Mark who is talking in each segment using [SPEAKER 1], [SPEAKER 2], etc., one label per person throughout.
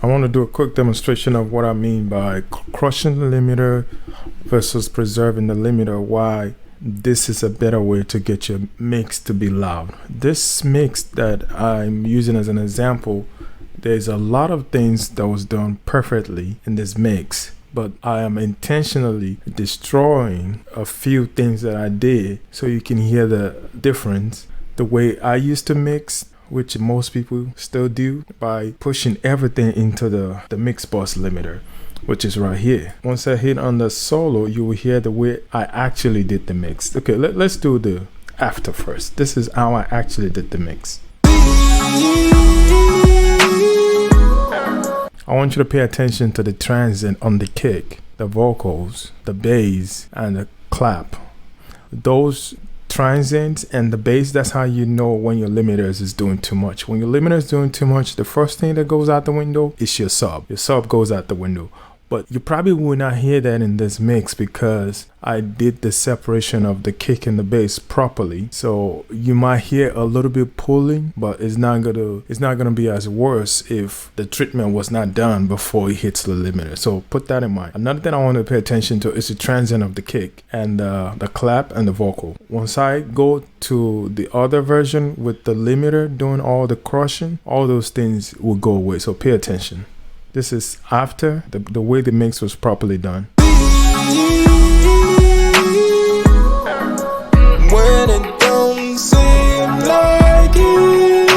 [SPEAKER 1] I want to do a quick demonstration of what I mean by crushing the limiter versus preserving the limiter, why this is a better way to get your mix to be loud. This mix that I'm using as an example, there's a lot of things that was done perfectly in this mix, but I am intentionally destroying a few things that I did so you can hear the difference. The way I used to mix, which most people still do, by pushing everything into the mix bus limiter, which is right here. Once I hit on the solo, you will hear the way I actually did the mix. Okay, let's do the after first. This is how I actually did the mix. I want you to pay attention to the transient on the kick, the vocals, the bass, and the clap. Those transients and the bass, that's how you know when your limiters is doing too much. When your limiter is doing too much, the first thing that goes out the window is your sub. Your sub goes out the window. But you probably will not hear that in this mix because I did the separation of the kick and the bass properly. So you might hear a little bit pulling, but it's not gonna be as worse if the treatment was not done before it hits the limiter. So put that in mind. Another thing I want to pay attention to is the transient of the kick and the clap and the vocal. Once I go to the other version with the limiter doing all the crushing, all those things will go away. So pay attention. This is after the way the mix was properly done. When it don't seem like it,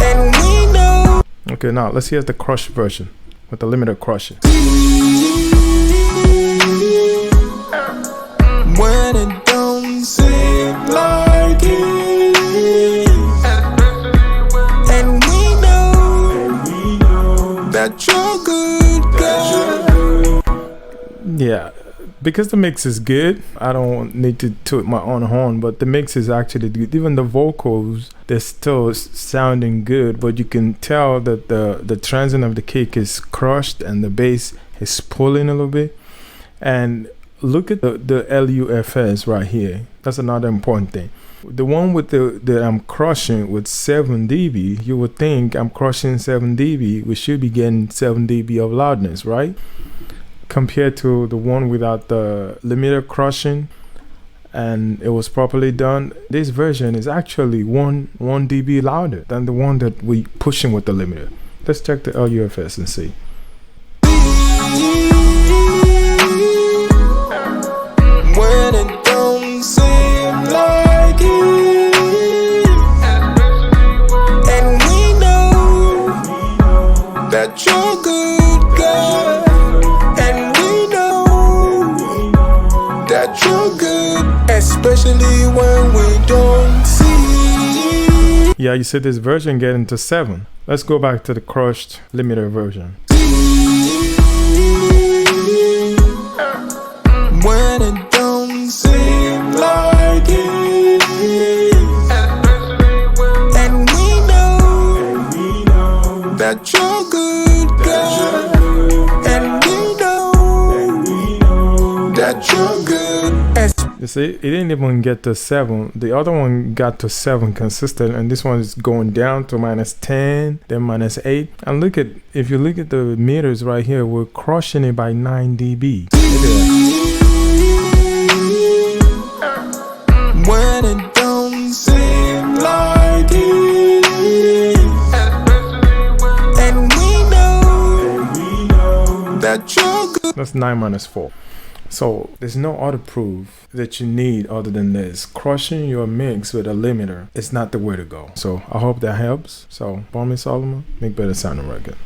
[SPEAKER 1] and we know. Okay, now let's hear the crush version with the limiter crushing. When it don't seem like it. That you're good, girl. Yeah, because the mix is good, I don't need to toot my own horn, but the mix is actually good. Even the vocals, they're still sounding good, but you can tell that the transient of the kick is crushed and the bass is pulling a little bit. And look at the LUFS right here. That's another important thing. The one with that I'm crushing with 7 dB, you would think I'm crushing 7 dB. We should be getting 7 dB of loudness, right? Compared to the one without the limiter crushing and it was properly done, this version is actually 1 dB louder than the one that we pushing with the limiter. Let's check the LUFS and see. When it don't seem like it, and we know that you're good, girl, and we know that you're good, especially when we don't see. Yeah, you see this version getting to 7. Let's go back to the crushed limiter version. When it don't seem like it, and we know that you're good, girl, and we know that you're good. You see, it didn't even get to 7. The other one got to 7 consistent, and this one is going down to -10, then -8. And look at, if you look at the meters right here, we're crushing it by 9 dB. Look at that. When it don't seem like it, and we know that you're good. That's 9 minus 4. So there's no other proof that you need other than this. Crushing your mix with a limiter is not the way to go. So I hope that helps. So, Bommy Solomon, make better sounding record.